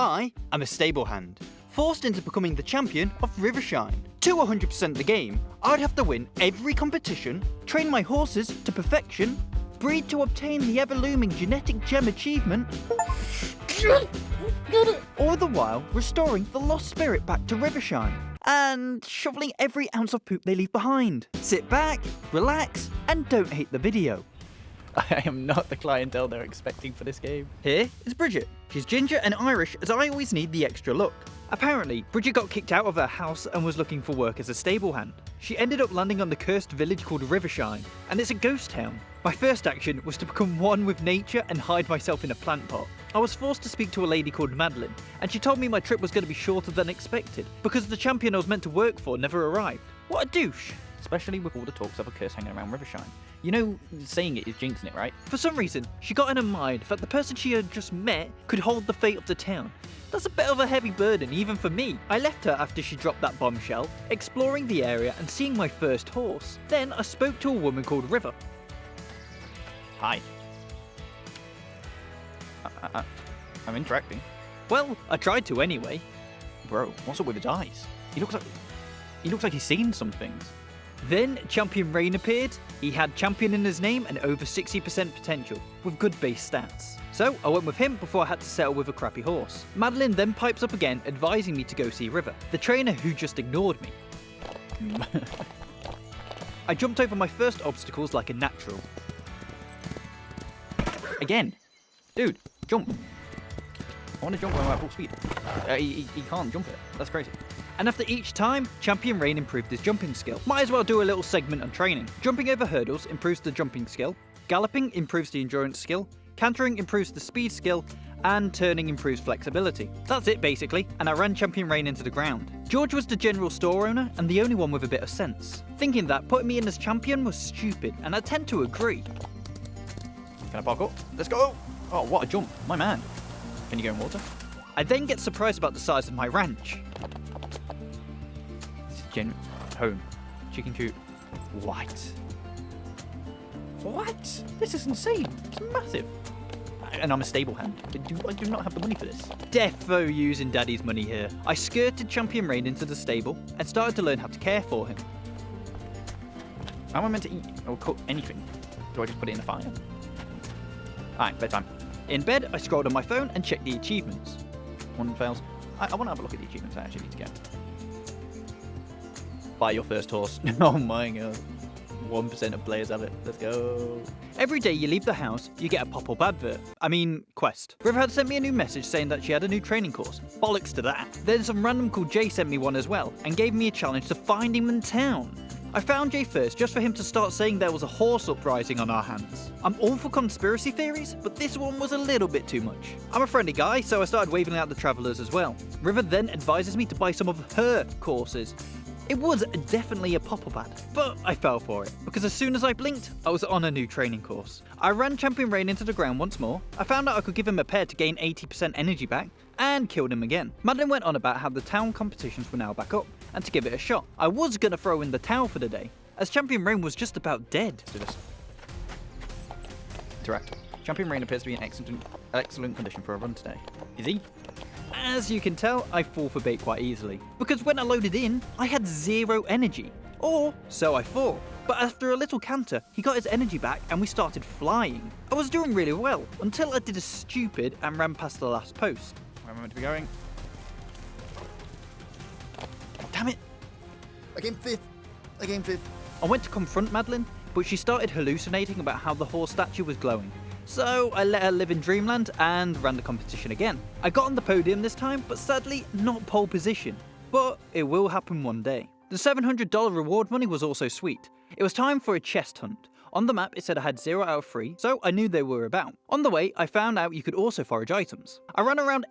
I am a stable hand, forced into becoming the champion of Rivershine. To 100% the game, I'd have to win every competition, train my horses to perfection, breed to obtain the ever-looming genetic gem achievement, all the while restoring the lost spirit back to Rivershine, and shoveling every ounce of poop they leave behind. Sit back, relax, and don't hate the video. I am not the clientele they're expecting for this game. Here is Bridget. She's ginger and Irish, as I always need the extra look. Apparently, Bridget got kicked out of her house and was looking for work as a stable hand. She ended up landing on the cursed village called Rivershine, and it's a ghost town. My first action was to become one with nature and hide myself in a plant pot. I was forced to speak to a lady called Madeline, and she told me my trip was going to be shorter than expected, because the champion I was meant to work for never arrived. What a douche! Especially with all the talks of a curse hanging around Rivershine. You know, saying it is jinxing it, right? For some reason, she got in her mind that the person she had just met could hold the fate of the town. That's a bit of a heavy burden, even for me. I left her after she dropped that bombshell, exploring the area and seeing my first horse. Then I spoke to a woman called River. Hi. I'm interacting. Well, I tried to anyway. Bro, what's up with his eyes? He looks like he's seen some things. Then Champion Rain appeared. He had champion in his name and over 60% potential, with good base stats. So I went with him before I had to settle with a crappy horse. Madeline then pipes up again, advising me to go see River, the trainer who just ignored me. I jumped over my first obstacles like a natural. Again. Dude, jump. I want to jump when I'm at full speed. He can't jump it. That's crazy. And after each time, Champion Rain improved his jumping skill. Might as well do a little segment on training. Jumping over hurdles improves the jumping skill, galloping improves the endurance skill, cantering improves the speed skill, and turning improves flexibility. That's it basically, and I ran Champion Rain into the ground. George was the general store owner and the only one with a bit of sense, thinking that putting me in as champion was stupid, and I tend to agree. Can I park up? Let's go! Oh, what a jump. My man. Can you go in water? I then get surprised about the size of my ranch. Home. Chicken coop. White. What? This is insane. It's massive. And I'm a stable hand. I do not have the money for this. Defo using daddy's money here. I skirted Champion Rain into the stable and started to learn how to care for him. How am I meant to eat or cook anything? Do I just put it in the fire? Alright, bedtime. In bed, I scrolled on my phone and checked the achievements. One fails. I want to have a look at the achievements I actually need to get. Buy your first horse. Oh my god. 1% of players have it. Let's go. Every day you leave the house, you get a pop-up advert. Quest. River had sent me a new message saying that she had a new training course. Bollocks to that. Then some random called Jay sent me one as well, and gave me a challenge to find him in town. I found Jay first just for him to start saying there was a horse uprising on our hands. I'm all for conspiracy theories, but this one was a little bit too much. I'm a friendly guy, so I started waving out the travellers as well. River then advises me to buy some of her courses. It was definitely a pop-up ad, but I fell for it, because as soon as I blinked, I was on a new training course. I ran Champion Rain into the ground once more, I found out I could give him a pair to gain 80% energy back, and killed him again. Madeline went on about how the town competitions were now back up, and to give it a shot. I was going to throw in the towel for the day, as Champion Rain was just about dead. Let's do this. Interact. Champion Rain appears to be in excellent condition for a run today. Is he? As you can tell, I fall for bait quite easily, because when I loaded in, I had 0 energy. Or so I thought. But after a little canter, he got his energy back and we started flying. I was doing really well, until I did a stupid and ran past the last post. Where am I meant to be going? Damn it! I came fifth. I went to confront Madeline, but she started hallucinating about how the horse statue was glowing. So I let her live in dreamland and ran the competition again. I got on the podium this time, but sadly not pole position. But it will happen one day. The $700 reward money was also sweet. It was time for a chest hunt. On the map it said I had 0 out of 3, so I knew they were about. On the way, I found out you could also forage items. I ran around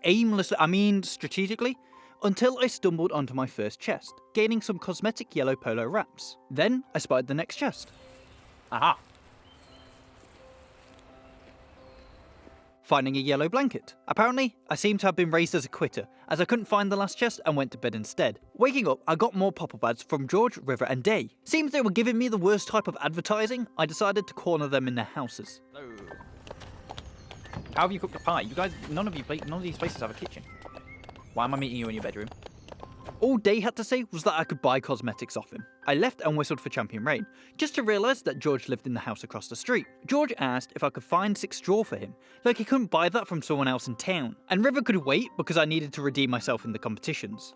strategically, until I stumbled onto my first chest, gaining some cosmetic yellow polo wraps. Then I spotted the next chest. Aha! Finding a yellow blanket. Apparently, I seem to have been raised as a quitter, as I couldn't find the last chest and went to bed instead. Waking up, I got more pop-up ads from George, River and Day. Seems they were giving me the worst type of advertising, I decided to corner them in their houses. Hello. How have you cooked a pie? You guys, none of these places have a kitchen. Why am I meeting you in your bedroom? All they had to say was that I could buy cosmetics off him. I left and whistled for Champion Rain, just to realise that George lived in the house across the street. George asked if I could find 6 straw for him, like he couldn't buy that from someone else in town. And River could wait because I needed to redeem myself in the competitions.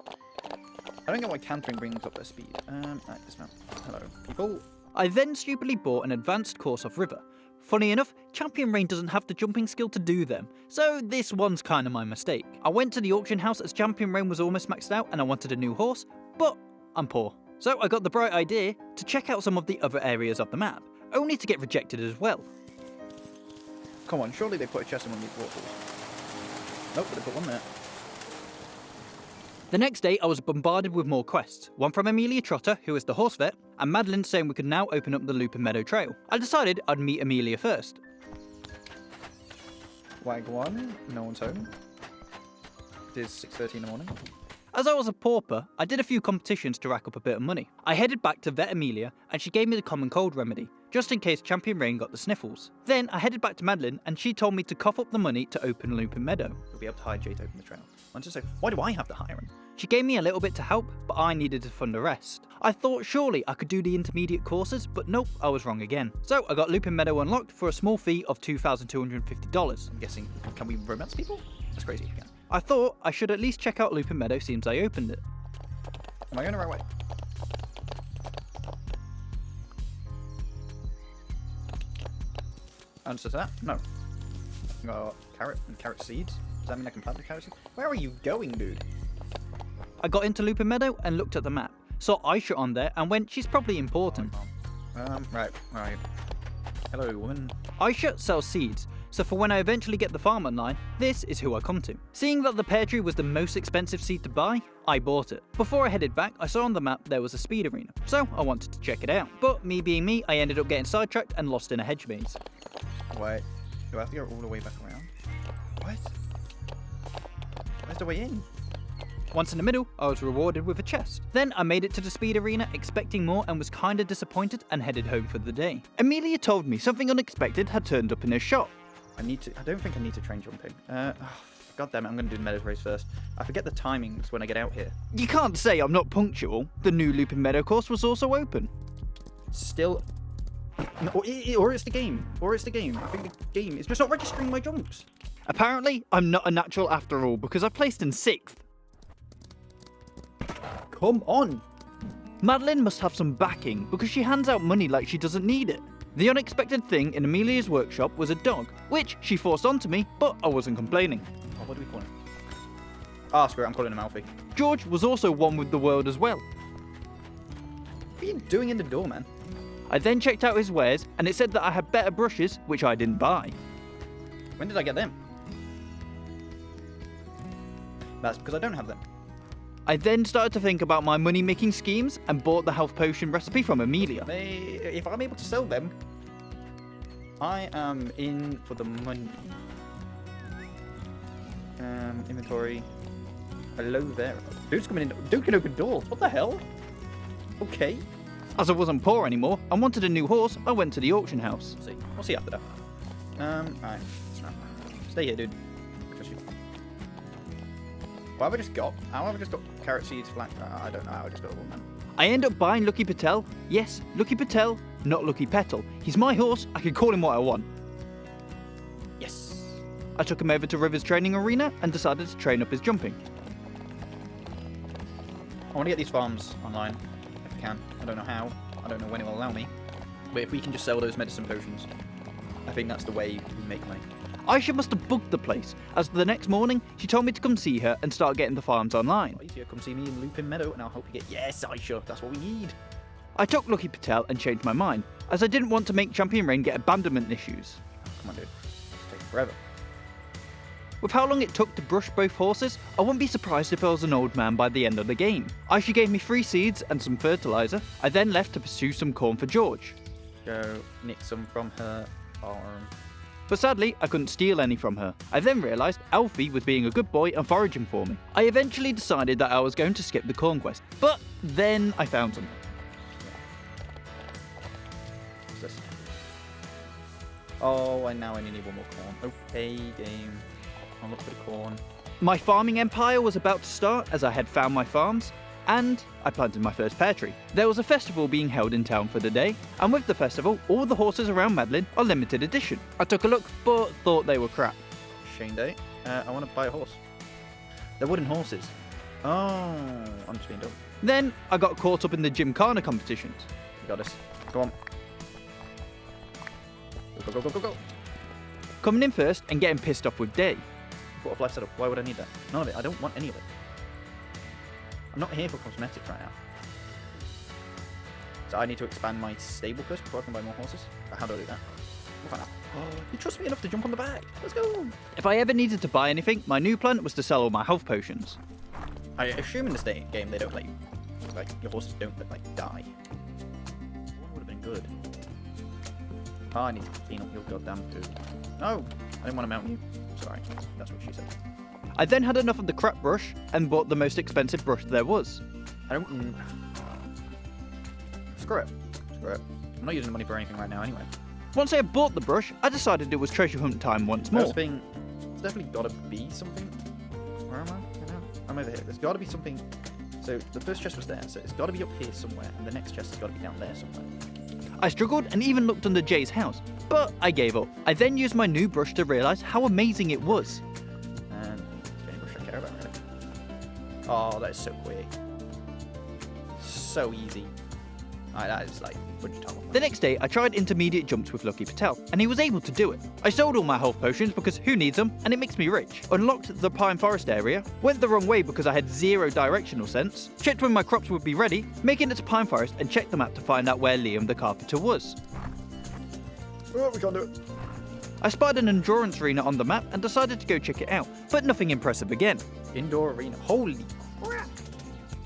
I don't get why cantering brings up their speed. Right, dismount. Hello, people. I then stupidly bought an advanced course off River. Funny enough, Champion Rain doesn't have the jumping skill to do them, so this one's kinda my mistake. I went to the auction house as Champion Rain was almost maxed out and I wanted a new horse, but I'm poor. So I got the bright idea to check out some of the other areas of the map, only to get rejected as well. Come on, surely they put a chest in one of these waterfalls. Nope, but they put one there. The next day I was bombarded with more quests, one from Amelia Trotter, who is the horse vet, and Madeline saying we could now open up the Lupin Meadow Trail. I decided I'd meet Amelia first. Wagwan, no one's home. It is 6:30 in the morning. As I was a pauper, I did a few competitions to rack up a bit of money. I headed back to Vet Amelia and she gave me the common cold remedy, just in case Champion Rain got the sniffles. Then I headed back to Madeline and she told me to cough up the money to open Lupin Meadow. We'll be able to hire Jay to open the trail. I'm just saying, why do I have to hire him? She gave me a little bit to help, but I needed to fund the rest. I thought surely I could do the intermediate courses, but nope, I was wrong again. So I got Lupin Meadow unlocked for a small fee of $2,250. I'm guessing, can we romance people? That's crazy if you can. I thought I should at least check out Lupin Meadow since I opened it. Am I going the right way? Answer to that? No. Got carrot and carrot seeds. Does that mean I can plant the carrot seeds? Where are you going, dude? I got into Lupin Meadow and looked at the map. Saw Aisha on there and went, she's probably important. Right. Hello, woman. Aisha sells seeds, so for when I eventually get the farm online, this is who I come to. Seeing that the pear tree was the most expensive seed to buy, I bought it. Before I headed back, I saw on the map there was a speed arena, so I wanted to check it out. But me being me, I ended up getting sidetracked and lost in a hedge maze. Wait, do I have to go all the way back around? What? Where's the way in? Once in the middle, I was rewarded with a chest. Then I made it to the speed arena expecting more and was kinda disappointed and headed home for the day. Amelia told me something unexpected had turned up in her shop. I don't think I need to train jumping. God damn it, I'm going to do the Meadows race first. I forget the timings when I get out here. You can't say I'm not punctual. The new Lupin Meadow course was also open. Still... No, or it's the game. I think the game is just not registering my jumps. Apparently, I'm not a natural after all because I placed in 6th. Come on. Madeline must have some backing because she hands out money like she doesn't need it. The unexpected thing in Amelia's workshop was a dog, which she forced onto me, but I wasn't complaining. Oh, what do we call him? Ah, screw it, I'm calling him Alfie. George was also one with the world as well. What are you doing in the door, man? I then checked out his wares and it said that I had better brushes, which I didn't buy. When did I get them? That's because I don't have them. I then started to think about my money-making schemes and bought the health potion recipe from Amelia. If I'm able to sell them, I am in for the money. Inventory. Hello there. Dude's coming in. Dude can open doors. What the hell? Okay. As I wasn't poor anymore and wanted a new horse, I went to the auction house. Let's see. We'll see after that. Alright. Stay here, dude. I trust you. How have I just got carrot seeds, flax? I don't know how I just got one, man. I end up buying Lucky Patel. Yes, Lucky Patel, not Lucky Petal. He's my horse, I can call him what I want. Yes. I took him over to River's training arena and decided to train up his jumping. I want to get these farms online, if I can. I don't know how. I don't know when it will allow me. But if we can just sell those medicine potions, I think that's the way we make money. Aisha must have bugged the place, as the next morning, she told me to come see her and start getting the farms online. Aisha, come see me in Lupin Meadow and I'll help you get... Yes, Aisha, that's what we need. I took Lucky Patel and changed my mind, as I didn't want to make Champion Rain get abandonment issues. Come on, dude. It's taking forever. With how long it took to brush both horses, I wouldn't be surprised if I was an old man by the end of the game. Aisha gave me 3 seeds and some fertilizer. I then left to pursue some corn for George. Go nick some from her farm. But sadly, I couldn't steal any from her. I then realised Alfie was being a good boy and foraging for me. I eventually decided that I was going to skip the corn quest, but then I found some. What's this? Oh, and now I only need one more corn. Okay, game. I'll look for the corn. My farming empire was about to start as I had found my farms, and I planted my first pear tree. There was a festival being held in town for the day, and with the festival, all the horses around Madeline are limited edition. I took a look, but thought they were crap. Shane Day. I want to buy a horse. They're wooden horses. Oh, I'm just being dumb. Then I got caught up in the Gymkhana competitions. You got this. Go on. Go, go, go, go, go. Coming in first and getting pissed off with Day. Butterfly setup. Why would I need that? None of it. I don't want any of it. I'm not here for cosmetics right now. So I need to expand my stable first before I can buy more horses. How do I do that? We'll find out. Oh, you trust me enough to jump on the back. Let's go. If I ever needed to buy anything, my new plan was to sell all my health potions. I assume in this game they don't let you, like, your horses don't, like, die. What would have been good? Oh, I need to clean up your goddamn poo. No, I didn't want to mount you. Sorry, that's what she said. I then had enough of the crap brush and bought the most expensive brush there was. I don't... Screw it. Screw it. I'm not using the money for anything right now anyway. Once I had bought the brush, I decided it was treasure hunt time once more. There's definitely got to be something. Where am I? I'm over here. There's got to be something. So the first chest was there, so it's got to be up here somewhere, and the next chest has got to be down there somewhere. I struggled and even looked under Jay's house, but I gave up. I then used my new brush to realise how amazing it was. And it's the only brush I care about, really. Oh, that is so quick. So easy. Alright, that is like bunch tunnel. The next day, I tried intermediate jumps with Lucky Patel, and he was able to do it. I sold all my health potions because who needs them, and it makes me rich. Unlocked the Pine Forest area, went the wrong way because I had zero directional sense, checked when my crops would be ready, making it to Pine Forest and checked the map to find out where Liam the Carpenter was. Oh, we can't do it. I spied an endurance arena on the map and decided to go check it out, but nothing impressive again. Indoor arena. Holy crap!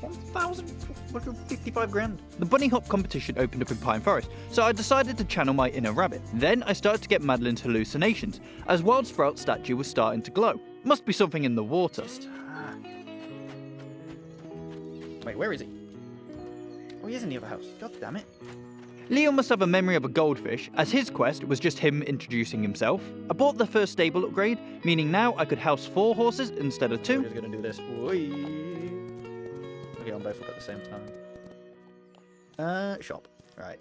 1,455 grand. The bunny hop competition opened up in Pine Forest, so I decided to channel my inner rabbit. Then I started to get Madeline's hallucinations, as Wild Sprout's statue was starting to glow. Must be something in the water. Wait, where is he? Oh, he is in the other house. God damn it. Leo must have a memory of a goldfish, as his quest was just him introducing himself. I bought the first stable upgrade, meaning now I could house 4 horses instead of 2. We're just gonna do this. Okay, on both at the same time. Shop. Right.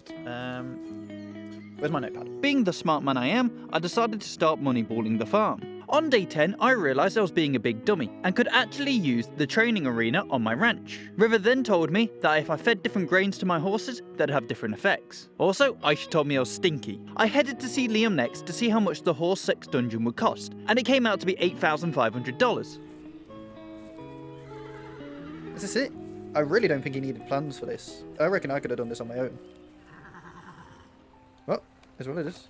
Where's my notepad? Being the smart man I am, I decided to start moneyballing the farm. On day 10, I realised I was being a big dummy and could actually use the training arena on my ranch. River then told me that if I fed different grains to my horses, they'd have different effects. Also, Aisha told me I was stinky. I headed to see Liam next to see how much the horse sex dungeon would cost, and it came out to be $8,500. Is this it? I really don't think he needed plans for this. I reckon I could have done this on my own. Well, here's what it is.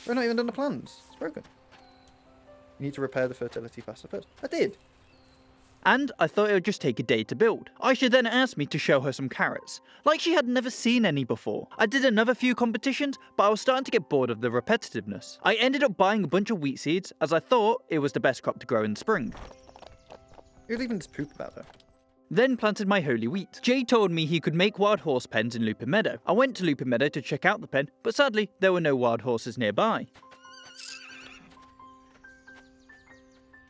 I've not even done the plans. It's broken. You need to repair the fertility passer first. I did. And I thought it would just take a day to build. Aisha then asked me to show her some carrots, like she had never seen any before. I did another few competitions, but I was starting to get bored of the repetitiveness. I ended up buying a bunch of wheat seeds, as I thought it was the best crop to grow in spring. Who's leaving this poop about though? Then planted my holy wheat. Jay told me he could make wild horse pens in Lupin Meadow. I went to Lupin Meadow to check out the pen, but sadly there were no wild horses nearby.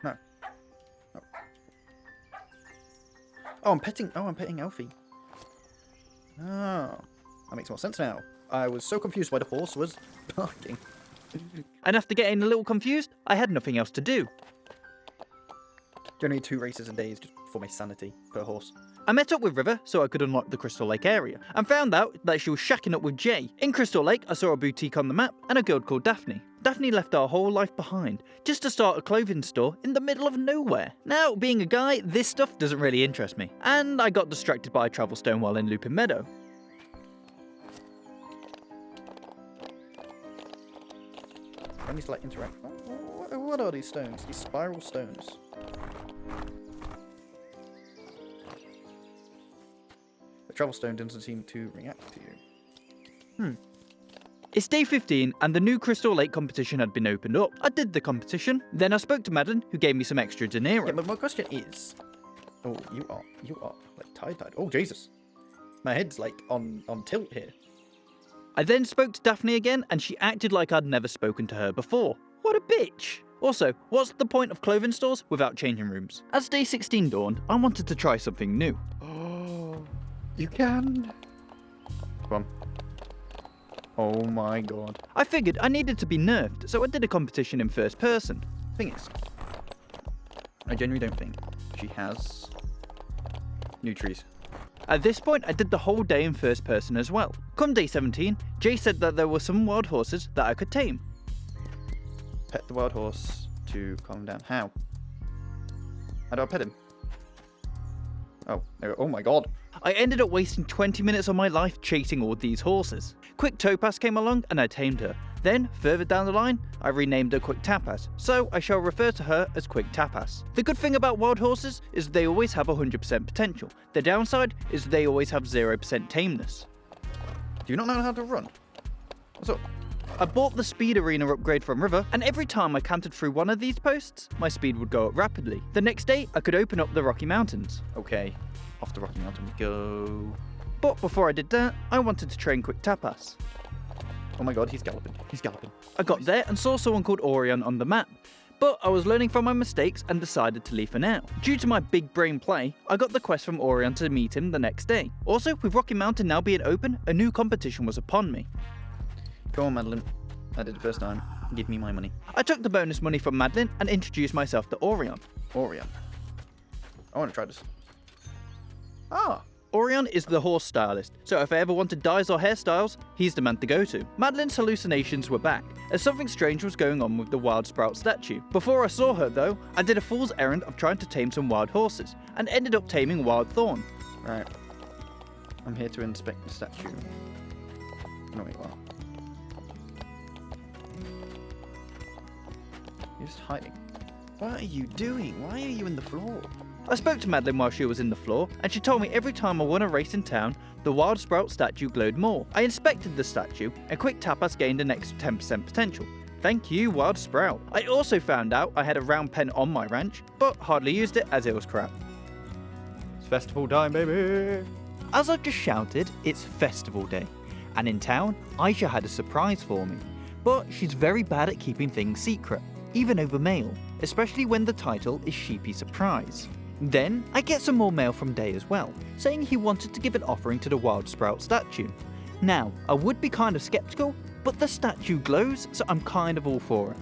No. Oh. I'm petting Alfie. Oh, that makes more sense now. I was so confused why the horse was barking. And after getting a little confused, I had nothing else to do. Generally 2 races a day is just for my sanity per horse. I met up with River so I could unlock the Crystal Lake area, and found out that she was shacking up with Jay. In Crystal Lake, I saw a boutique on the map and a girl called Daphne. Daphne left our whole life behind, just to start a clothing store in the middle of nowhere. Now, being a guy, this stuff doesn't really interest me, and I got distracted by a travel stone while in Lupin Meadow. I need to like interact. What are these stones? These spiral stones. The travel stone doesn't seem to react to you. It's day 15 and the new Crystal Lake competition had been opened up. I did the competition, then I spoke to Madeline, who gave me some extra dinero. Yeah, but my question is... Oh, you are like tie-dyed. Oh, Jesus. My head's like on tilt here. I then spoke to Daphne again and she acted like I'd never spoken to her before. What a bitch! Also, what's the point of clothing stores without changing rooms? As day 16 dawned, I wanted to try something new. Oh, you can. Come on. Oh my god. I figured I needed to be nerfed, so I did a competition in first person. Thing is, I genuinely don't think she has new trees. At this point, I did the whole day in first person as well. Come day 17, Jay said that there were some wild horses that I could tame. Pet the wild horse to calm down. How? How do I pet him? Oh, there, oh my god. I ended up wasting 20 minutes of my life chasing all these horses. Quick Topaz came along and I tamed her. Then, further down the line, I renamed her Quick Tapas, so I shall refer to her as Quick Tapas. The good thing about wild horses is they always have 100% potential. The downside is they always have 0% tameness. Do you not know how to run? What's up? I bought the speed arena upgrade from River, and every time I cantered through one of these posts, my speed would go up rapidly. The next day, I could open up the Rocky Mountains. Okay, off the Rocky Mountain we go. But before I did that, I wanted to train Quick Tapas. Oh my god, he's galloping. He's galloping. I got there and saw someone called Orion on the map. But I was learning from my mistakes and decided to leave for now. Due to my big brain play, I got the quest from Orion to meet him the next day. Also, with Rocky Mountain now being open, a new competition was upon me. Go on, Madeline. I did it first time. Give me my money. I took the bonus money from Madeline and introduced myself to Orion. Orion. I want to try this. Ah. Orion is the horse stylist, so if I ever wanted dyes or hairstyles, he's the man to go to. Madeline's hallucinations were back, as something strange was going on with the wild sprout statue. Before I saw her though, I did a fool's errand of trying to tame some wild horses, and ended up taming Wild Thorn. Right. I'm here to inspect the statue. No, wait, what? You're just hiding. What are you doing? Why are you in the floor? I spoke to Madeline while she was in the floor, and she told me every time I won a race in town, the wild sprout statue glowed more. I inspected the statue, and Quick Tapas gained an extra 10% potential. Thank you, wild sprout. I also found out I had a round pen on my ranch, but hardly used it as it was crap. It's festival time, baby! As I've just shouted, it's festival day, and in town, Aisha had a surprise for me. But she's very bad at keeping things secret, even over mail, especially when the title is Sheepy Surprise. Then, I get some more mail from Day as well, saying he wanted to give an offering to the wild sprout statue. Now, I would be kind of skeptical, but the statue glows, so I'm kind of all for it.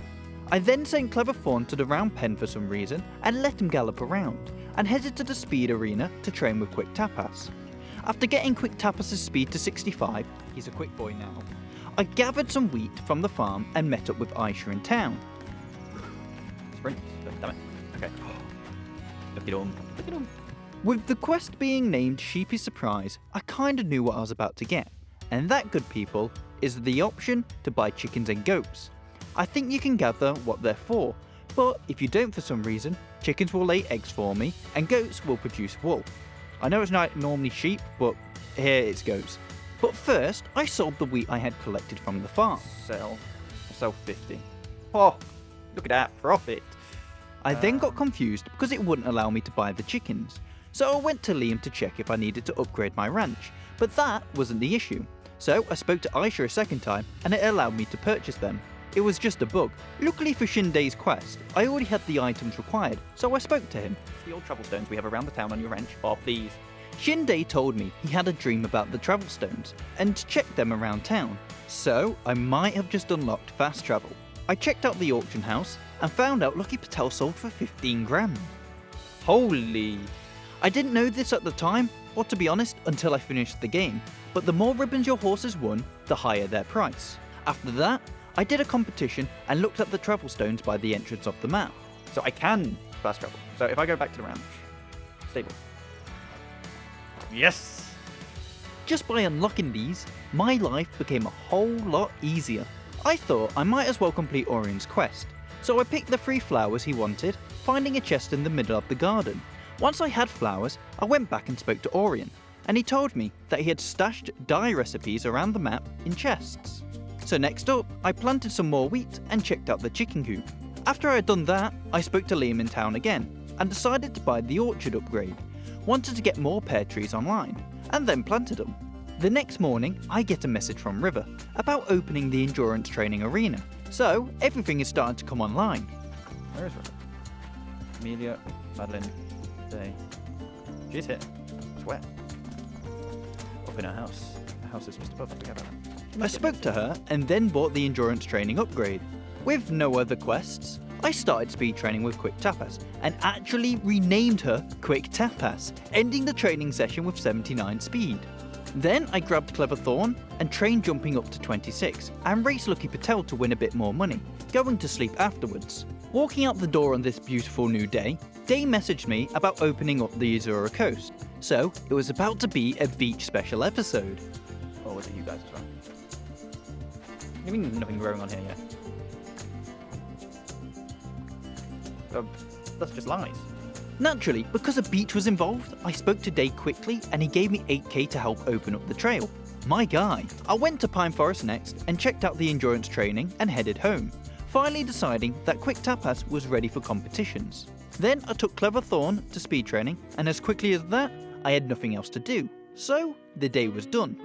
I then sent Clever Fawn to the round pen for some reason, and let him gallop around, and headed to the speed arena to train with Quick Tapas. After getting Quick Tapas' speed to 65, he's a quick boy now, I gathered some wheat from the farm and met up with Aisha in town. Sprint. Damn it. Okay. Look at him. Look at him. With the quest being named Sheepy Surprise, I kinda knew what I was about to get. And that, good people, is the option to buy chickens and goats. I think you can gather what they're for, but if you don't for some reason, chickens will lay eggs for me, and goats will produce wool. I know it's not normally sheep, but here it's goats. But first, I sold the wheat I had collected from the farm. Sell 50. Oh, look at that profit. I then got confused because it wouldn't allow me to buy the chickens. So I went to Liam to check if I needed to upgrade my ranch, but that wasn't the issue. So I spoke to Aisha a second time and it allowed me to purchase them. It was just a bug. Luckily for Shinday's quest, I already had the items required, so I spoke to him. The old travel stones we have around the town on your ranch. Oh, please. Shinday told me he had a dream about the travel stones and to check them around town, so I might have just unlocked fast travel. I checked out the auction house and found out Lucky Patel sold for 15 grand. Holy! I didn't know this at the time, or to be honest, until I finished the game, but the more ribbons your horses won, the higher their price. After that, I did a competition and looked at the travel stones by the entrance of the map. So I can fast travel. So if I go back to the ranch, stable. Yes! Just by unlocking these, my life became a whole lot easier. I thought I might as well complete Orion's quest, so I picked the 3 flowers he wanted, finding a chest in the middle of the garden. Once I had flowers, I went back and spoke to Orion, and he told me that he had stashed dye recipes around the map in chests. So next up, I planted some more wheat and checked out the chicken coop. After I had done that, I spoke to Liam in town again, and decided to buy the orchard upgrade. Wanted to get more pear trees online, and then planted them. The next morning, I get a message from River about opening the endurance training arena, so everything is starting to come online. Where is River? Amelia, Madeline, Day. She's here. It's wet. Up in her house. The house is just above. Forget about that. I spoke to her and then bought the endurance training upgrade. With no other quests, I started speed training with Quick Tapas and actually renamed her Quick Tapas, ending the training session with 79 speed. Then I grabbed Clever Thorn and trained jumping up to 26 and raced Lucky Patel to win a bit more money, going to sleep afterwards. Walking out the door on this beautiful new day, Day messaged me about opening up the Azura coast, so it was about to be a beach special episode. Or was it you guys as well? You mean nothing growing on here yet? That's just lies. Naturally, because a beach was involved, I spoke to Day quickly and he gave me 8k to help open up the trail. My guy. I went to Pine Forest next and checked out the endurance training and headed home, finally deciding that Quick Tapas was ready for competitions. Then I took Clever Thorn to speed training, and as quickly as that, I had nothing else to do. So, the day was done.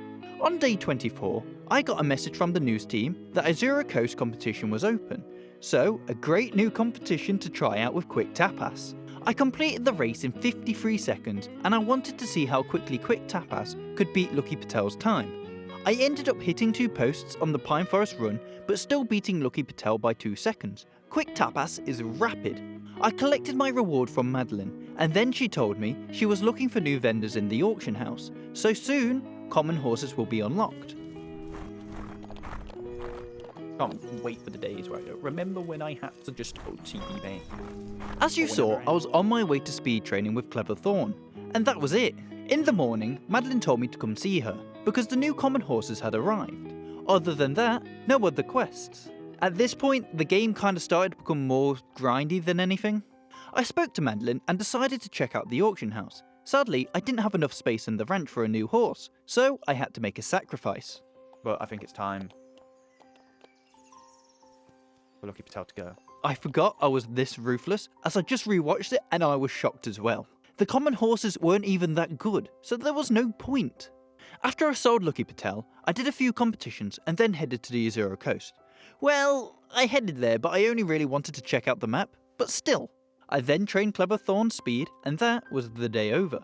On day 24, I got a message from the news team that Azura Coast competition was open. So, a great new competition to try out with Quick Tapas. I completed the race in 53 seconds, and I wanted to see how quickly Quick Tapas could beat Lucky Patel's time. I ended up hitting 2 posts on the Pine Forest run, but still beating Lucky Patel by 2 seconds. Quick Tapas is rapid. I collected my reward from Madeline, and then she told me she was looking for new vendors in the auction house, so soon, common horses will be unlocked. Can't wait for the days where I go, remember when I had to just OTB bang? As you saw, I was on my way to speed training with Clever Thorn, and that was it. In the morning, Madeline told me to come see her, because the new common horses had arrived. Other than that, no other quests. At this point, the game kinda started to become more grindy than anything. I spoke to Madeline and decided to check out the auction house. Sadly, I didn't have enough space in the ranch for a new horse, so I had to make a sacrifice. But I think it's time for Lucky Patel to go. I forgot I was this ruthless, as I just rewatched it and I was shocked as well. The common horses weren't even that good, so there was no point. After I sold Lucky Patel, I did a few competitions and then headed to the Azura coast. Well, I headed there, but I only really wanted to check out the map, but still. I then trained Clever Thorn's speed, and that was the day over.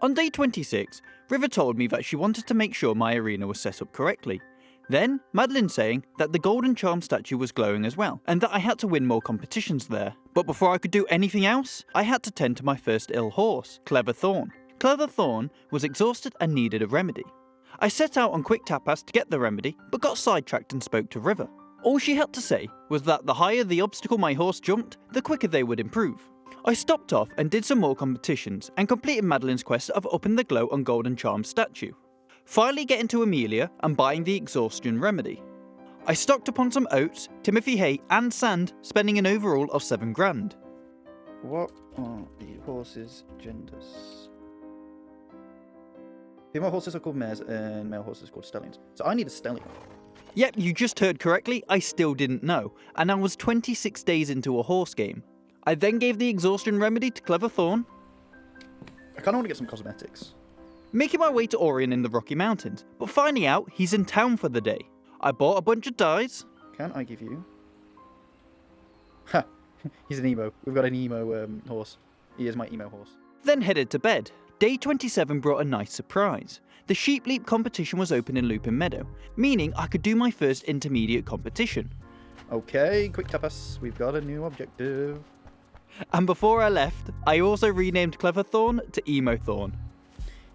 On day 26, River told me that she wanted to make sure my arena was set up correctly. Then, Madeline saying that the Golden Charm statue was glowing as well, and that I had to win more competitions there. But before I could do anything else, I had to tend to my first ill horse, Clever Thorn. Clever Thorn was exhausted and needed a remedy. I set out on Quick Tapas to get the remedy, but got sidetracked and spoke to River. All she had to say was that the higher the obstacle my horse jumped, the quicker they would improve. I stopped off and did some more competitions and completed Madeline's quest of upping the glow on Golden Charm statue. Finally getting to Amelia and buying the exhaustion remedy. I stocked upon some oats, Timothy hay and sand, spending an overall of 7 grand. What are the horses' genders? Female horses are called mares and male horses are called stallions. So I need a stallion. Yep, you just heard correctly, I still didn't know, and I was 26 days into a horse game. I then gave the exhaustion remedy to Clever Thorn, I kind of want to get some cosmetics. making my way to Orion in the Rocky Mountains, but finding out he's in town for the day. I bought a bunch of dyes. Can I give you? Ha! He's an emo. We've got an emo horse. He is my emo horse. Then headed to bed. Day 27 brought a nice surprise. The sheep leap competition was open in Lupin Meadow, meaning I could do my first intermediate competition. Okay, Quick Tapas. We've got a new objective. And before I left, I also renamed Clever Thorn to Emo Thorn.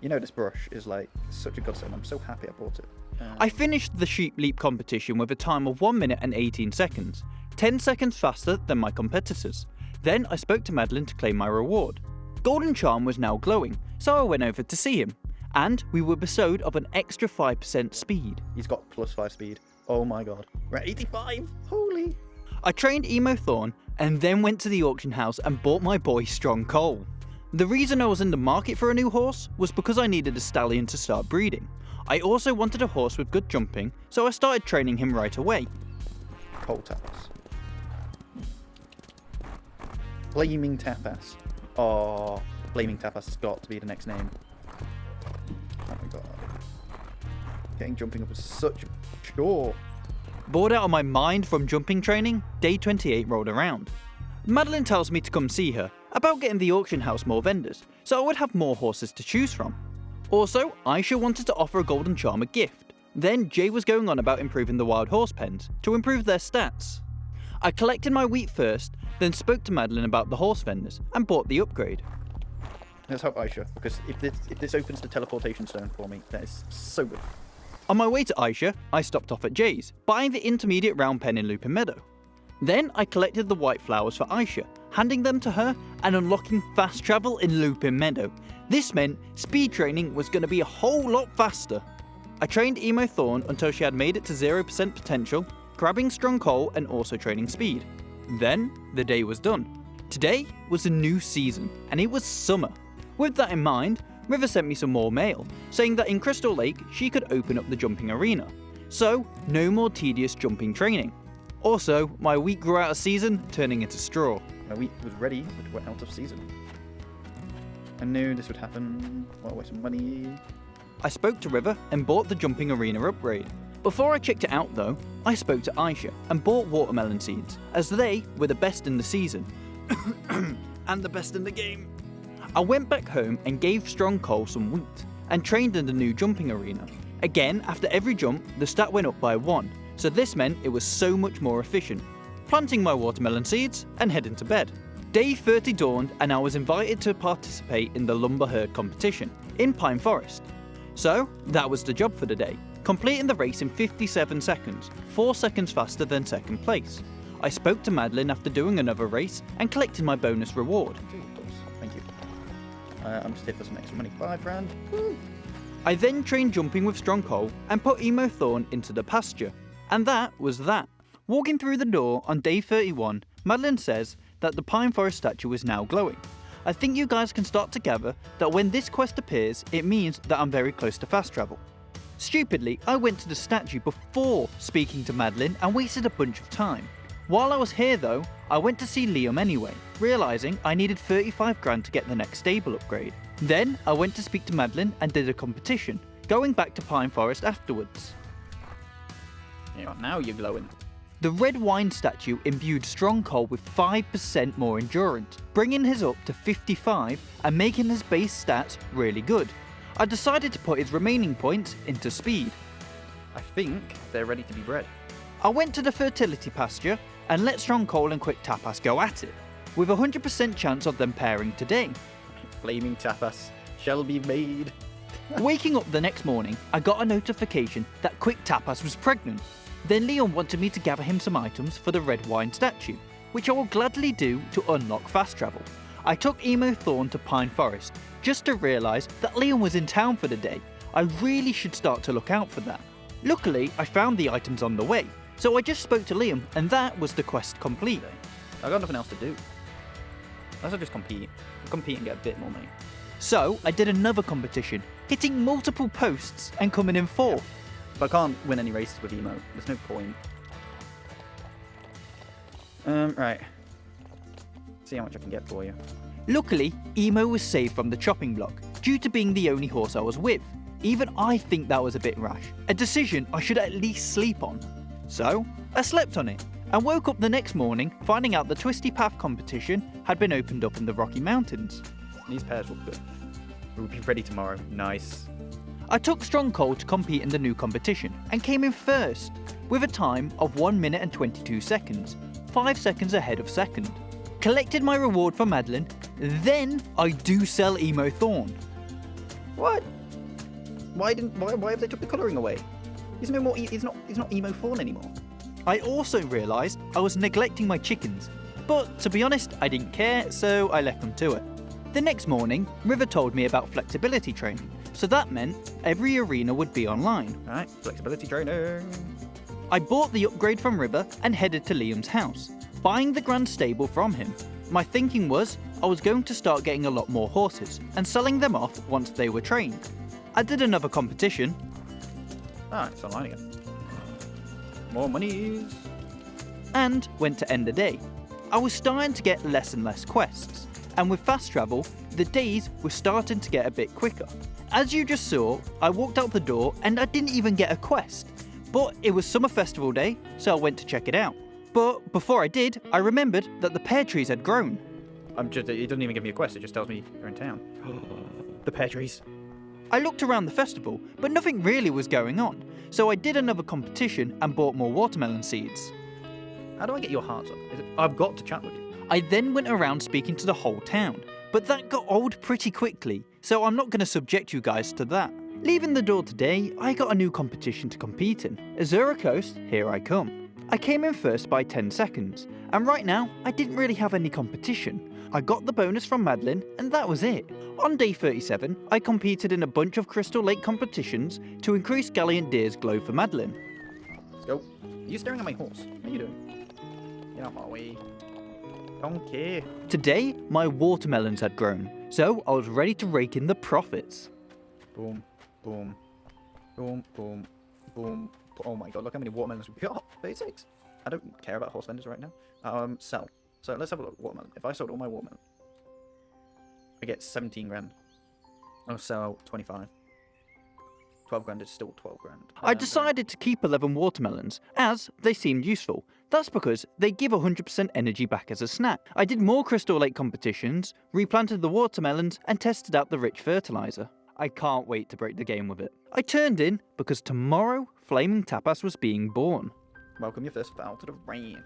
You know, this brush is like such a godsend. I'm so happy I bought it. I finished the sheep leap competition with a time of 1 minute and 18 seconds, 10 seconds faster than my competitors. Then I spoke to Madeline to claim my reward. Golden Charm was now glowing, so I went over to see him, and we were bestowed of an extra 5% speed. He's got +5 speed. Oh my god. We're at 85! Holy! I trained Emo Thorn and then went to the auction house and bought my boy Strong Cole. The reason I was in the market for a new horse was because I needed a stallion to start breeding. I also wanted a horse with good jumping, so I started training him right away. Cold Tapas. Flaming Tapas. Oh, Flaming Tapas has got to be the next name. Oh my god. Getting jumping up is such a chore. Bored out of my mind from jumping training, day 28 rolled around. Madeline tells me to come see her about getting the auction house more vendors, so I would have more horses to choose from. Also, Aisha wanted to offer a golden charm a gift. Then Jay was going on about improving the wild horse pens to improve their stats. I collected my wheat first, then spoke to Madeline about the horse vendors and bought the upgrade. Let's help Aisha, because if this opens the teleportation stone for me, that is so good. On my way to Aisha, I stopped off at Jay's, buying the intermediate round pen in Lupin Meadow. Then I collected the white flowers for Aisha, handing them to her and unlocking fast travel in Lupin Meadow. This meant speed training was going to be a whole lot faster. I trained Emo Thorn until she had made it to 0% potential, grabbing strong coal and also training speed. Then the day was done. Today was a new season, and it was summer. With that in mind, River sent me some more mail, saying that in Crystal Lake she could open up the jumping arena. So, no more tedious jumping training. Also, my wheat grew out of season, turning into straw. My wheat was ready, but went out of season. I knew this would happen. Well, waste some money. I spoke to River and bought the jumping arena upgrade. Before I checked it out though, I spoke to Aisha and bought watermelon seeds, as they were the best in the season. And the best in the game. I went back home and gave Strong Cole some wheat, and trained in the new jumping arena. Again, after every jump, the stat went up by 1, so this meant it was so much more efficient. Planting my watermelon seeds and heading to bed. Day 30 dawned and I was invited to participate in the lumber herd competition in Pine Forest. So, that was the job for the day, completing the race in 57 seconds, 4 seconds faster than second place. I spoke to Madeline after doing another race and collected my bonus reward. Thank you. I'm just here for some extra money. 5 grand. Woo. I then trained jumping with Strong Cole and put Emo Thorn into the pasture. And that was that. Walking through the door on day 31, Madeline says that the Pine Forest statue is now glowing. I think you guys can start to gather that when this quest appears, it means that I'm very close to fast travel. Stupidly, I went to the statue before speaking to Madeline and wasted a bunch of time. While I was here though, I went to see Liam anyway, realising I needed 35 grand to get the next stable upgrade. Then I went to speak to Madeline and did a competition, going back to Pine Forest afterwards. Yeah, now you're glowing. The red wine statue imbued Strong Cole with 5% more endurance, bringing his up to 55 and making his base stats really good. I decided to put his remaining points into speed. I think they're ready to be bred. I went to the fertility pasture and let Strong Cole and Quick Tapas go at it, with a 100% chance of them pairing today. Flaming tapas shall be made. Waking up the next morning, I got a notification that Quick Tapas was pregnant. Then Leon wanted me to gather him some items for the red wine statue, which I will gladly do to unlock fast travel. I took Emo Thorn to Pine Forest, just to realise that Leon was in town for the day. I really should start to look out for that. Luckily, I found the items on the way, so I just spoke to Liam and that was the quest complete. I got nothing else to do. Let's just compete. Compete and get a bit more money. So I did another competition, hitting multiple posts and coming in 4th. But I can't win any races with Emo. There's no point. Right. See how much I can get for you. Luckily, Emo was saved from the chopping block, due to being the only horse I was with. Even I think that was a bit rash, a decision I should at least sleep on. So, I slept on it, and woke up the next morning finding out the Twisty Path competition had been opened up in the Rocky Mountains. These pairs look good. We'll be ready tomorrow. Nice. I took Strong Cole to compete in the new competition, and came in first, with a time of 1 minute and 22 seconds, 5 seconds ahead of second. Collected my reward for Madeline, then I do sell Emo Thorn. What? Why have they took the colouring away? He's no more. He's not Emo Fawn anymore. I also realised I was neglecting my chickens, but to be honest, I didn't care, so I left them to it. The next morning, River told me about flexibility training, so that meant every arena would be online. Alright, flexibility training. I bought the upgrade from River and headed to Liam's house, buying the Grand Stable from him. My thinking was I was going to start getting a lot more horses and selling them off once they were trained. I did another competition. Ah, it's online again. More monies. And went to end the day. I was starting to get less and less quests, and with fast travel, the days were starting to get a bit quicker. As you just saw, I walked out the door and I didn't even get a quest. But it was Summer Festival Day, so I went to check it out. But before I did, I remembered that the pear trees had grown. It doesn't even give me a quest, it just tells me you're in town. The pear trees. I looked around the festival, but nothing really was going on, so I did another competition and bought more watermelon seeds. How do I get your hearts up? I've got to chat with you. I then went around speaking to the whole town, but that got old pretty quickly, so I'm not going to subject you guys to that. Leaving the door today, I got a new competition to compete in. Azura Coast, here I come. I came in first by 10 seconds, and right now, I didn't really have any competition. I got the bonus from Madeline, and that was it. On day 37, I competed in a bunch of Crystal Lake competitions to increase Gallant Deer's glow for Madeline. Let's go. Are you staring at my horse? How are you doing? Get out of my way. Don't care. Today, my watermelons had grown, so I was ready to rake in the profits. Boom, boom, boom, boom, boom. Oh my god, look how many watermelons we got. 36. I don't care about horse vendors right now. Sell. So let's have a look. Watermelon. If I sold all my watermelon, I get 17 grand. I'll sell 25. 12 grand is still 12 grand. I decided to keep 11 watermelons, as they seemed useful. That's because they give 100% energy back as a snack. I did more Crystal Lake competitions, replanted the watermelons, and tested out the rich fertilizer. I can't wait to break the game with it. I turned in because tomorrow, Flaming Tapas was being born. Welcome your first fowl to the ranch.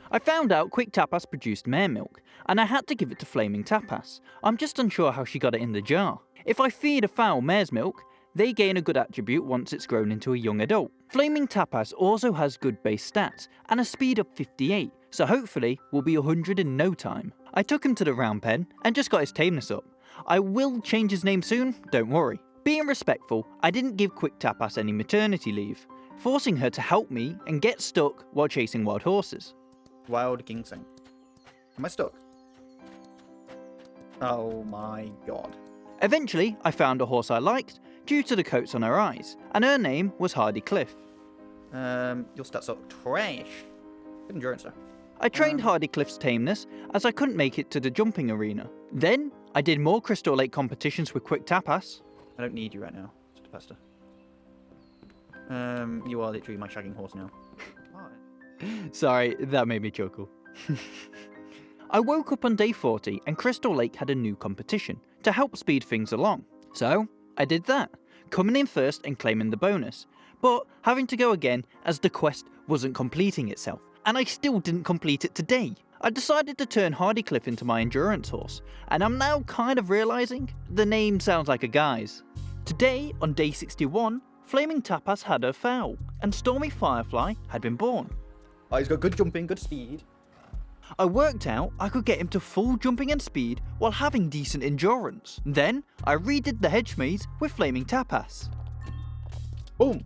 I found out Quick Tapas produced mare milk, and I had to give it to Flaming Tapas. I'm just unsure how she got it in the jar. If I feed a fowl mare's milk, they gain a good attribute once it's grown into a young adult. Flaming Tapas also has good base stats, and a speed of 58, so hopefully will be 100 in no time. I took him to the round pen, and just got his tameness up. I will change his name soon, don't worry. Being respectful, I didn't give Quick Tapas any maternity leave, forcing her to help me and get stuck while chasing wild horses. Wild ginseng. Am I stuck? Oh my god. Eventually, I found a horse I liked, due to the coats on her eyes, and her name was Hardy Cliff. Your stats are trash. Good endurance, though. I trained Hardy Cliff's tameness, as I couldn't make it to the jumping arena. Then, I did more Crystal Lake competitions with Quick Tapas. I don't need you right now, Mr. Pester. You are literally my shagging horse now. Sorry, that made me chuckle. I woke up on day 40 and Crystal Lake had a new competition to help speed things along. So, I did that, coming in first and claiming the bonus, but having to go again as the quest wasn't completing itself, and I still didn't complete it today. I decided to turn Hardy Cliff into my endurance horse, and I'm now kind of realising the name sounds like a guy's. Today, on day 61, Flaming Tapas had her foal, and Stormy Firefly had been born. Oh, he's got good jumping, good speed. I worked out I could get him to full jumping and speed while having decent endurance. Then, I redid the hedge maze with Flaming Tapas. Boom!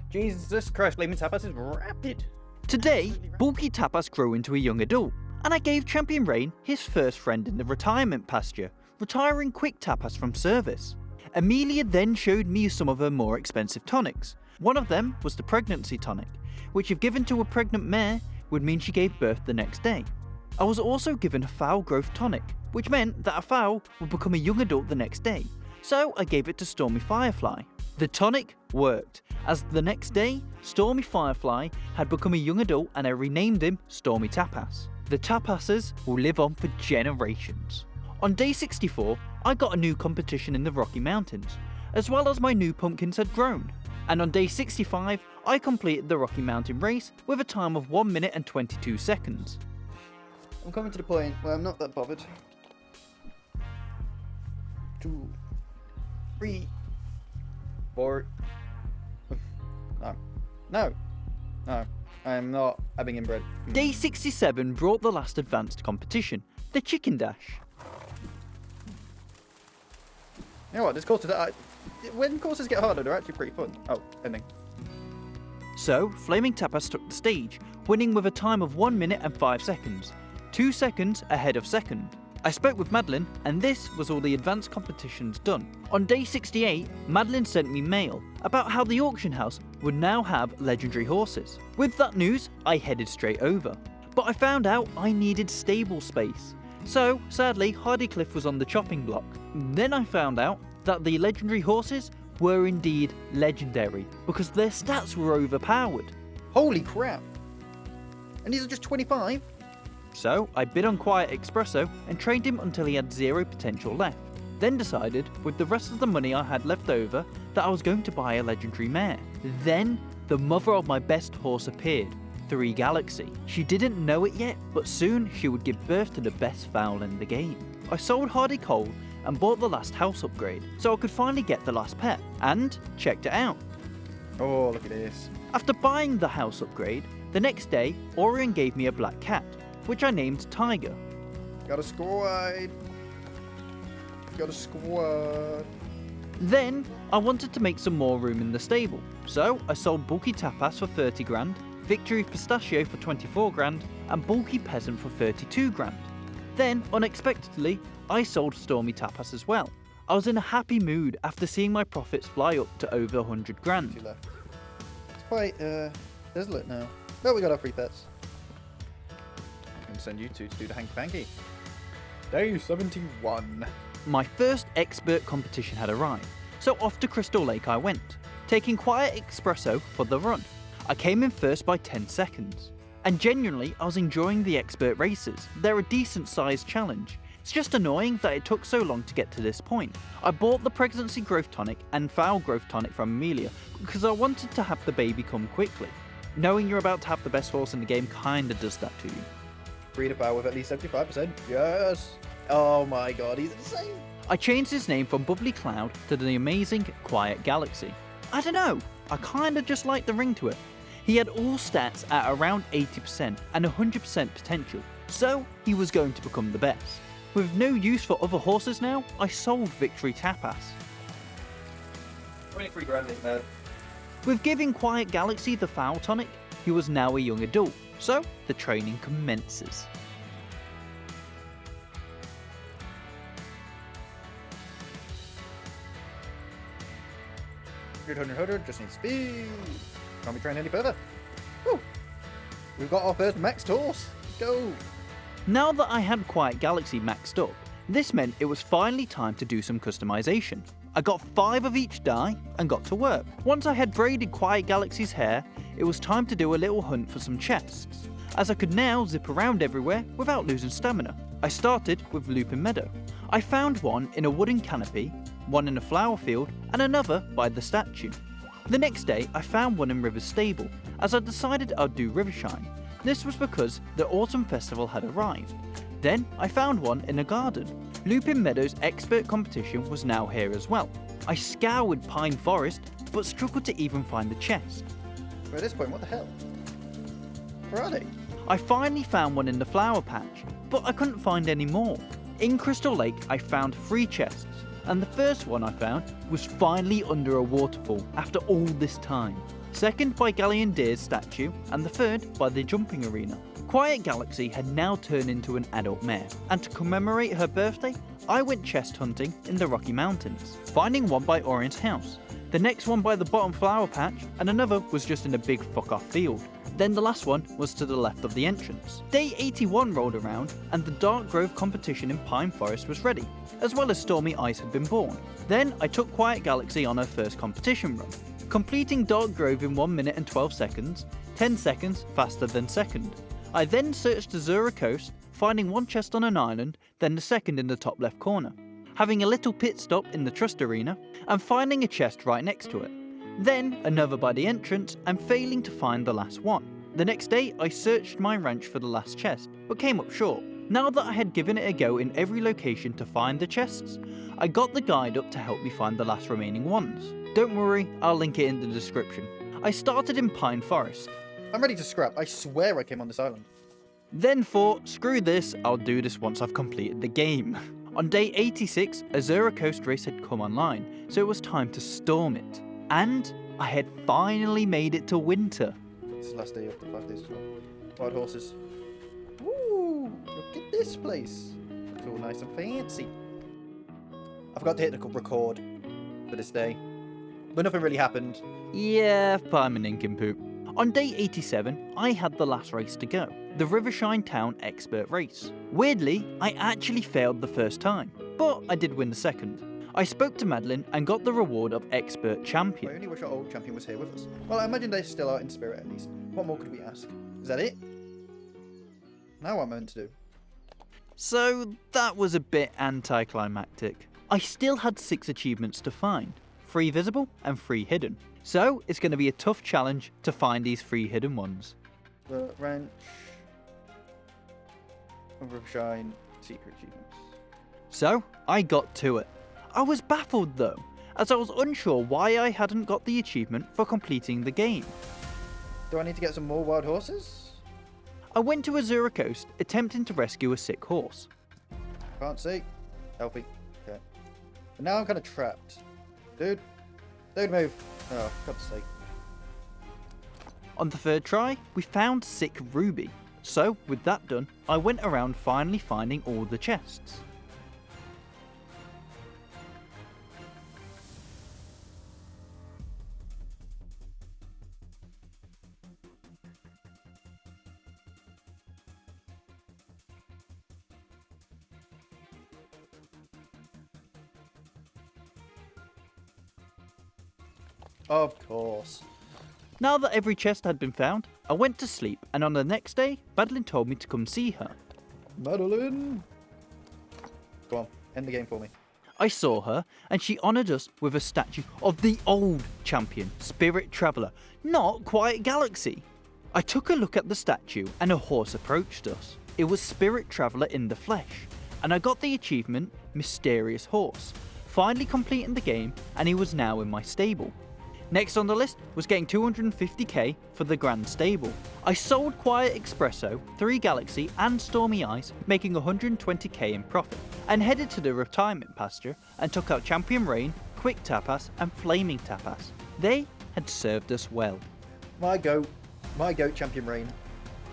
Jesus Christ, Flaming Tapas is rapid. Today, Bulky Tapas grew into a young adult, and I gave Champion Rain his first friend in the retirement pasture, retiring Quick Tapas from service. Amelia then showed me some of her more expensive tonics. One of them was the pregnancy tonic, which if given to a pregnant mare, would mean she gave birth the next day. I was also given a fowl growth tonic, which meant that a fowl would become a young adult the next day, so I gave it to Stormy Firefly. The tonic worked, as the next day, Stormy Firefly had become a young adult and I renamed him Stormy Tapas. The Tapases will live on for generations. On day 64, I got a new competition in the Rocky Mountains, as well as my new pumpkins had grown. And on day 65, I completed the Rocky Mountain race with a time of 1 minute and 22 seconds. I'm coming to the point where I'm not that bothered. 2, 3, 4. No. I'm not having inbred. Day 67 brought the last advanced competition, the Chicken Dash. You know what, this course is... when courses get harder, they're actually pretty fun. Oh, ending. So, Flaming Tapas took the stage, winning with a time of 1 minute and 5 seconds, 2 seconds ahead of second. I spoke with Madeline, and this was all the advanced competitions done. On day 68, Madeline sent me mail about how the auction house would now have legendary horses. With that news, I headed straight over. But I found out I needed stable space. So, sadly, Hardy Cliff was on the chopping block. Then I found out that the legendary horses were indeed legendary, because their stats were overpowered. Holy crap! And these are just 25? So I bid on Quiet Espresso and trained him until he had 0 potential left. Then decided, with the rest of the money I had left over, that I was going to buy a legendary mare. Then, the mother of my best horse appeared, 3 Galaxy. She didn't know it yet, but soon she would give birth to the best foal in the game. I sold Hardy Cole and bought the last house upgrade, so I could finally get the last pet, and checked it out. Oh, look at this. After buying the house upgrade, the next day, Orion gave me a black cat, which I named Tiger. Got a squad. Got a squad. Then, I wanted to make some more room in the stable, so I sold Bulky Tapas for 30 grand, Victory Pistachio for 24 grand, and Bulky Peasant for 32 grand. Then, unexpectedly, I sold Stormy Tapas as well. I was in a happy mood after seeing my profits fly up to over 100 grand. 2 left. It's quite desolate now. But we got our free pets. I'm going to send you two to do the hanky panky. Day 71. My first expert competition had arrived, so off to Crystal Lake I went, taking Quiet Espresso for the run. I came in first by 10 seconds. And genuinely, I was enjoying the expert races. They're a decent sized challenge. It's just annoying that it took so long to get to this point. I bought the pregnancy growth tonic and fowl growth tonic from Amelia because I wanted to have the baby come quickly. Knowing you're about to have the best horse in the game kinda does that to you. Breed a fowl with at least 75%. Yes! Oh my god, he's insane! I changed his name from Bubbly Cloud to the amazing Quiet Galaxy. I don't know, I kinda just like the ring to it. He had all stats at around 80% and 100% potential, so he was going to become the best. With no use for other horses now, I sold Victory Tapas. 23 grand in there. With giving Quiet Galaxy the fowl tonic, he was now a young adult, so the training commences. 100, just need speed. Can't be trained any further. Woo. We've got our first maxed horse. Let's go. Now that I had Quiet Galaxy maxed up, this meant it was finally time to do some customization. I got 5 of each dye and got to work. Once I had braided Quiet Galaxy's hair, it was time to do a little hunt for some chests, as I could now zip around everywhere without losing stamina. I started with Lupin Meadow. I found one in a wooden canopy, one in a flower field, and another by the statue. The next day, I found one in River's stable, as I decided I'd do Rivershine. This was because the Autumn Festival had arrived. Then, I found one in a garden. Lupin Meadows' expert competition was now here as well. I scoured Pine Forest, but struggled to even find the chest. But at this point, what the hell? Where are they? I finally found one in the flower patch, but I couldn't find any more. In Crystal Lake, I found 3 chests, and the first one I found was finally under a waterfall after all this time. Second by Galleon Deer's statue, and the third by the jumping arena. Quiet Galaxy had now turned into an adult mare, and to commemorate her birthday, I went chest hunting in the Rocky Mountains, finding one by Orion's house, the next one by the bottom flower patch, and another was just in a big fuck-off field. Then the last one was to the left of the entrance. Day 81 rolled around, and the Dark Grove competition in Pine Forest was ready, as well as Stormy Ice had been born. Then I took Quiet Galaxy on her first competition run, completing Dark Grove in 1 minute and 12 seconds, 10 seconds faster than second. I then searched Azura Coast, finding one chest on an island, then the second in the top left corner, having a little pit stop in the Trust Arena, and finding a chest right next to it. Then another by the entrance, and failing to find the last one. The next day, I searched my ranch for the last chest, but came up short. Now that I had given it a go in every location to find the chests, I got the guide up to help me find the last remaining ones. Don't worry, I'll link it in the description. I started in Pine Forest. I'm ready to scrap. I swear I came on this island. Then thought, screw this, I'll do this once I've completed the game. On day 86, Azura Coast race had come online, so it was time to storm it. And I had finally made it to winter. This is the last day of the 5 days as well. Wild horses. Woo! Look at this place. It's all nice and fancy. I forgot to hit the record for this day. But nothing really happened. Yeah, but I'm an nincompoop. On day 87, I had the last race to go, the Rivershine Town Expert Race. Weirdly, I actually failed the first time, but I did win the second. I spoke to Madeline and got the reward of Expert I Champion. only wish our old champion was here with us. Well, I imagine they still are in spirit at least. What more could we ask? Is that it? Now what am I meant to do? So that was a bit anticlimactic. I still had 6 achievements to find, 3 visible and 3 hidden. So it's going to be a tough challenge to find these 3 hidden ones. The wrench. Rivershine. Secret achievements. So I got to it. I was baffled though, as I was unsure why I hadn't got the achievement for completing the game. Do I need to get some more wild horses? I went to Azura Coast attempting to rescue a sick horse. Can't see. Healthy. Okay. But now I'm kind of trapped. Dude. Dude, move. Oh, for God's sake. On the 3rd try, we found sick Ruby. So with that done, I went around finally finding all the chests. Of course. Now that every chest had been found, I went to sleep, and on the next day, Madeline told me to come see her. Madeline! Go on, end the game for me. I saw her, and she honoured us with a statue of the old champion, Spirit Traveller, not Quiet Galaxy. I took a look at the statue, and a horse approached us. It was Spirit Traveller in the flesh, and I got the achievement, Mysterious Horse, finally completing the game, and he was now in my stable. Next on the list was getting 250k for the Grand Stable. I sold Quiet Espresso, 3 Galaxy and Stormy Ice, making 120k in profit, and headed to the retirement pasture and took out Champion Rain, Quick Tapas and Flaming Tapas. They had served us well. My goat, Champion Rain.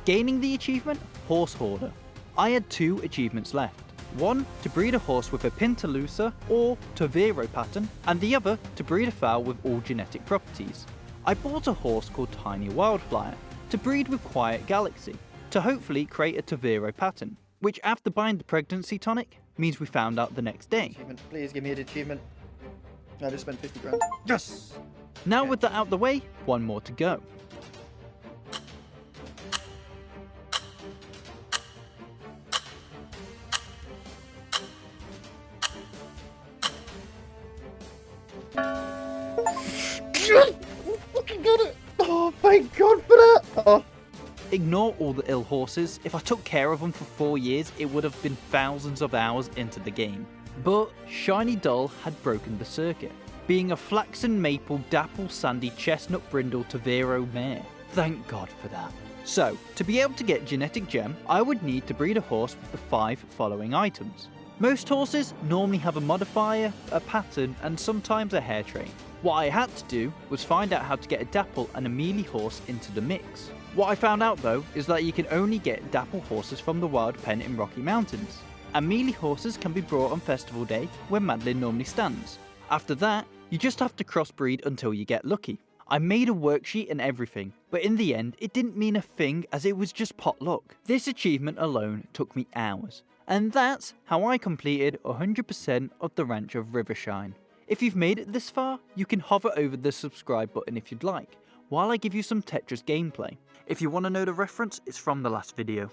Gaining the achievement, Horse Hoarder. I had 2 achievements left. One to breed a horse with a Pintalusa or Tavero pattern, and the other to breed a fowl with all genetic properties. I bought a horse called Tiny Wildflyer to breed with Quiet Galaxy, to hopefully create a Tavero pattern, which after buying the pregnancy tonic, means we found out the next day. Achievement. Please give me an achievement. I just spent 50 grand. Yes! Now with that out the way, one more to go. Fucking got it! Oh, thank God for that! Oh. Ignore all the ill horses. If I took care of them for 4 years, it would have been thousands of hours into the game. But Shiny Dull had broken the circuit, being a flaxen maple dapple sandy chestnut brindle Tavero mare. Thank God for that. So, to be able to get genetic gem, I would need to breed a horse with the 5 following items. Most horses normally have a modifier, a pattern, and sometimes a hair train. What I had to do was find out how to get a dapple and a mealy horse into the mix. What I found out though is that you can only get dapple horses from the wild pen in Rocky Mountains, and mealy horses can be brought on festival day where Madeline normally stands. After that, you just have to crossbreed until you get lucky. I made a worksheet and everything, but in the end it didn't mean a thing as it was just pot luck. This achievement alone took me hours, and that's how I completed 100% of the Ranch of Rivershine. If you've made it this far, you can hover over the subscribe button if you'd like, while I give you some Tetris gameplay. If you want to know the reference, it's from the last video.